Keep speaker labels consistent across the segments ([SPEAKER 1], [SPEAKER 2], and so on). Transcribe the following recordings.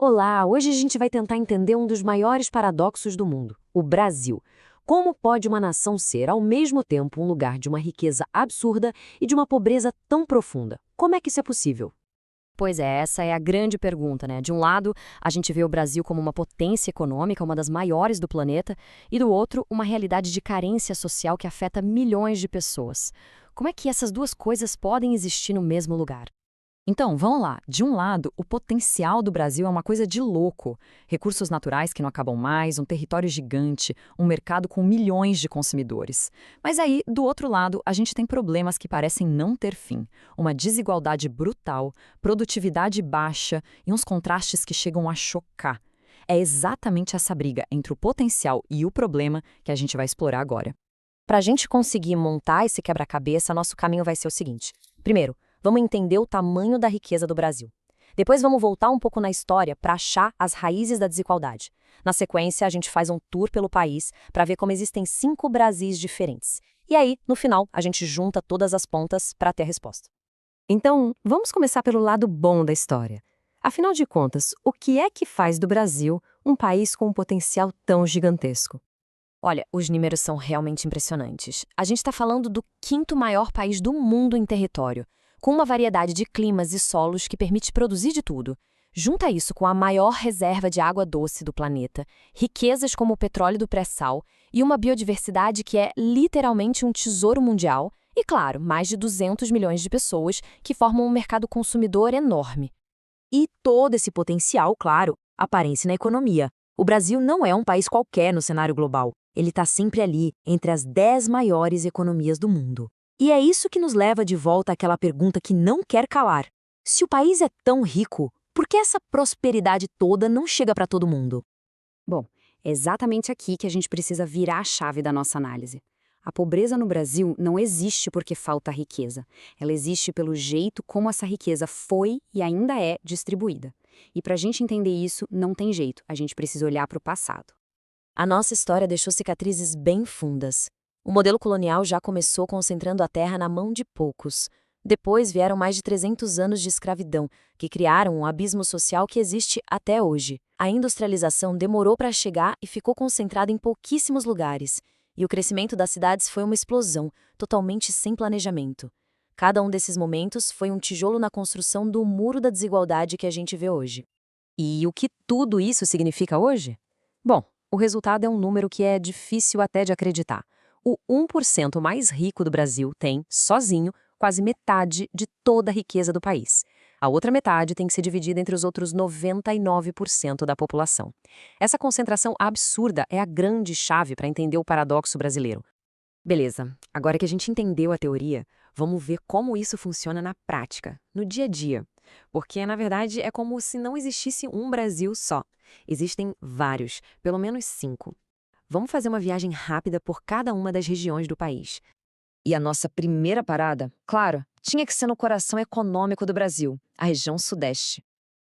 [SPEAKER 1] Olá, hoje a gente vai tentar entender um dos maiores paradoxos do mundo, o Brasil. Como pode uma nação ser, ao mesmo tempo, um lugar de uma riqueza absurda e de uma pobreza tão profunda? Como é que isso é possível?
[SPEAKER 2] Pois é, essa é a grande pergunta, né? De um lado, a gente vê o Brasil como uma potência econômica, uma das maiores do planeta, e do outro, uma realidade de carência social que afeta milhões de pessoas. Como é que essas duas coisas podem existir no mesmo lugar?
[SPEAKER 3] Então, vamos lá. De um lado, o potencial do Brasil é uma coisa de louco. Recursos naturais que não acabam mais, um território gigante, um mercado com milhões de consumidores. Mas aí, do outro lado, a gente tem problemas que parecem não ter fim. Uma desigualdade brutal, produtividade baixa e uns contrastes que chegam a chocar. É exatamente essa briga entre o potencial e o problema que a gente vai explorar agora.
[SPEAKER 2] Para a gente conseguir montar esse quebra-cabeça, nosso caminho vai ser o seguinte. Primeiro, vamos entender o tamanho da riqueza do Brasil. Depois vamos voltar um pouco na história para achar as raízes da desigualdade. Na sequência, a gente faz um tour pelo país para ver como existem 5 Brasis diferentes. E aí, no final, a gente junta todas as pontas para ter a resposta.
[SPEAKER 1] Então, vamos começar pelo lado bom da história. Afinal de contas, o que é que faz do Brasil um país com um potencial tão gigantesco?
[SPEAKER 2] Olha, os números são realmente impressionantes. A gente está falando do 5º maior país do mundo em território, com uma variedade de climas e solos que permite produzir de tudo. Junta isso com a maior reserva de água doce do planeta, riquezas como o petróleo do pré-sal e uma biodiversidade que é literalmente um tesouro mundial e, claro, mais de 200 milhões de pessoas que formam um mercado consumidor enorme.
[SPEAKER 1] E todo esse potencial, claro, aparece na economia. O Brasil não é um país qualquer no cenário global. Ele está sempre ali, entre as 10 maiores economias do mundo. E é isso que nos leva de volta àquela pergunta que não quer calar. Se o país é tão rico, por que essa prosperidade toda não chega para todo mundo?
[SPEAKER 4] Bom, é exatamente aqui que a gente precisa virar a chave da nossa análise. A pobreza no Brasil não existe porque falta riqueza. Ela existe pelo jeito como essa riqueza foi e ainda é distribuída. E para a gente entender isso, não tem jeito, a gente precisa olhar para o passado.
[SPEAKER 2] A nossa história deixou cicatrizes bem fundas. O modelo colonial já começou concentrando a terra na mão de poucos. Depois vieram mais de 300 anos de escravidão, que criaram um abismo social que existe até hoje. A industrialização demorou para chegar e ficou concentrada em pouquíssimos lugares. E o crescimento das cidades foi uma explosão, totalmente sem planejamento. Cada um desses momentos foi um tijolo na construção do muro da desigualdade que a gente vê hoje.
[SPEAKER 1] E o que tudo isso significa hoje? Bom, o resultado é um número que é difícil até de acreditar. O 1% mais rico do Brasil tem, sozinho, quase metade de toda a riqueza do país. A outra metade tem que ser dividida entre os outros 99% da população. Essa concentração absurda é a grande chave para entender o paradoxo brasileiro. Beleza, agora que a gente entendeu a teoria, vamos ver como isso funciona na prática, no dia a dia. Porque, na verdade, é como se não existisse um Brasil só. Existem vários, pelo menos 5. Vamos fazer uma viagem rápida por cada uma das regiões do país. E a nossa primeira parada, claro, tinha que ser no coração econômico do Brasil, a região Sudeste.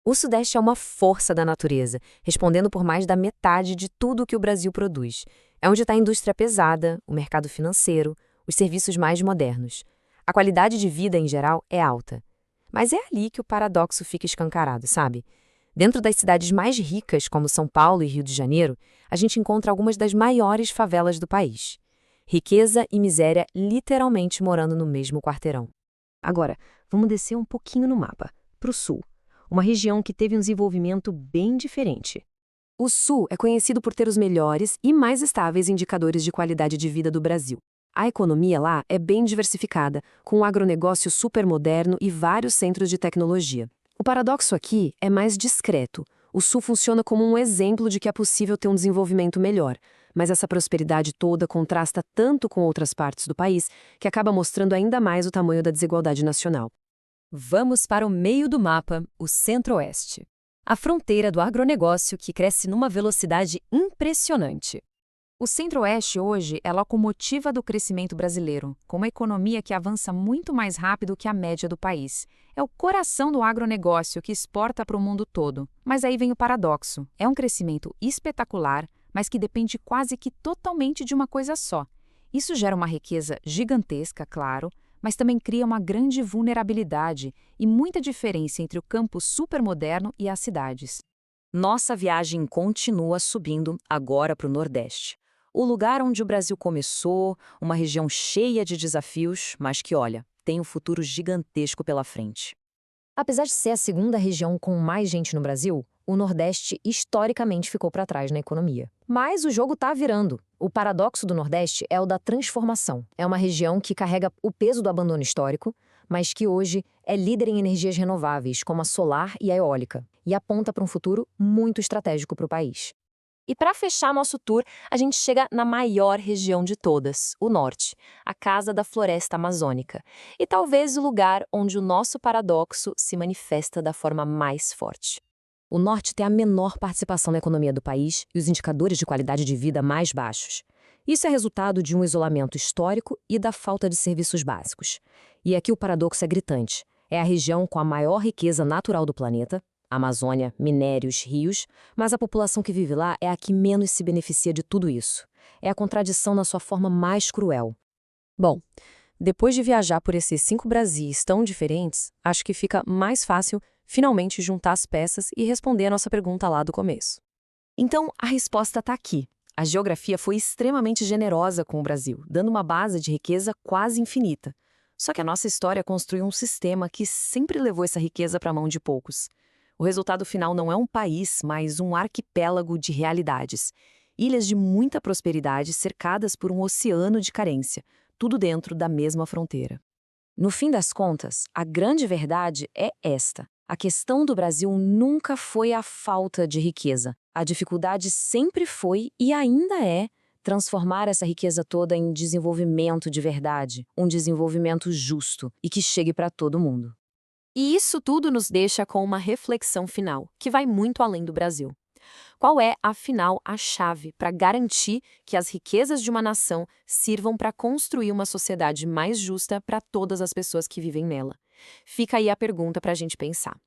[SPEAKER 1] O Sudeste é uma força da natureza, respondendo por mais da metade de tudo o que o Brasil produz. É onde está a indústria pesada, o mercado financeiro, os serviços mais modernos. A qualidade de vida, em geral, é alta. Mas é ali que o paradoxo fica escancarado, sabe? Dentro das cidades mais ricas, como São Paulo e Rio de Janeiro, a gente encontra algumas das maiores favelas do país. Riqueza e miséria literalmente morando no mesmo quarteirão. Agora, vamos descer um pouquinho no mapa, para o sul, uma região que teve um desenvolvimento bem diferente. O sul é conhecido por ter os melhores e mais estáveis indicadores de qualidade de vida do Brasil. A economia lá é bem diversificada, com um agronegócio supermoderno e vários centros de tecnologia. O paradoxo aqui é mais discreto. O Sul funciona como um exemplo de que é possível ter um desenvolvimento melhor, mas essa prosperidade toda contrasta tanto com outras partes do país que acaba mostrando ainda mais o tamanho da desigualdade nacional.
[SPEAKER 3] Vamos para o meio do mapa, o Centro-Oeste. A fronteira do agronegócio que cresce numa velocidade impressionante. O Centro-Oeste hoje é a locomotiva do crescimento brasileiro, com uma economia que avança muito mais rápido que a média do país. É o coração do agronegócio que exporta para o mundo todo. Mas aí vem o paradoxo. É um crescimento espetacular, mas que depende quase que totalmente de uma coisa só. Isso gera uma riqueza gigantesca, claro, mas também cria uma grande vulnerabilidade e muita diferença entre o campo supermoderno e as cidades.
[SPEAKER 2] Nossa viagem continua subindo agora para o Nordeste. O lugar onde o Brasil começou, uma região cheia de desafios, mas que, olha, tem um futuro gigantesco pela frente.
[SPEAKER 1] Apesar de ser a segunda região com mais gente no Brasil, o Nordeste historicamente ficou para trás na economia. Mas o jogo está virando. O paradoxo do Nordeste é o da transformação. É uma região que carrega o peso do abandono histórico, mas que hoje é líder em energias renováveis, como a solar e a eólica, e aponta para um futuro muito estratégico para o país. E para fechar nosso tour, a gente chega na maior região de todas, o Norte, a casa da floresta amazônica, e talvez o lugar onde o nosso paradoxo se manifesta da forma mais forte. O Norte tem a menor participação na economia do país e os indicadores de qualidade de vida mais baixos. Isso é resultado de um isolamento histórico e da falta de serviços básicos. E aqui o paradoxo é gritante. É a região com a maior riqueza natural do planeta, Amazônia, minérios, rios, mas a população que vive lá é a que menos se beneficia de tudo isso. É a contradição na sua forma mais cruel. Bom, depois de viajar por esses 5 Brasis tão diferentes, acho que fica mais fácil finalmente juntar as peças e responder a nossa pergunta lá do começo. Então, a resposta está aqui. A geografia foi extremamente generosa com o Brasil, dando uma base de riqueza quase infinita. Só que a nossa história construiu um sistema que sempre levou essa riqueza para a mão de poucos. O resultado final não é um país, mas um arquipélago de realidades. Ilhas de muita prosperidade cercadas por um oceano de carência, tudo dentro da mesma fronteira. No fim das contas, a grande verdade é esta. A questão do Brasil nunca foi a falta de riqueza. A dificuldade sempre foi e ainda é transformar essa riqueza toda em desenvolvimento de verdade, um desenvolvimento justo e que chegue para todo mundo. E isso tudo nos deixa com uma reflexão final, que vai muito além do Brasil. Qual é, afinal, a chave para garantir que as riquezas de uma nação sirvam para construir uma sociedade mais justa para todas as pessoas que vivem nela? Fica aí a pergunta para a gente pensar.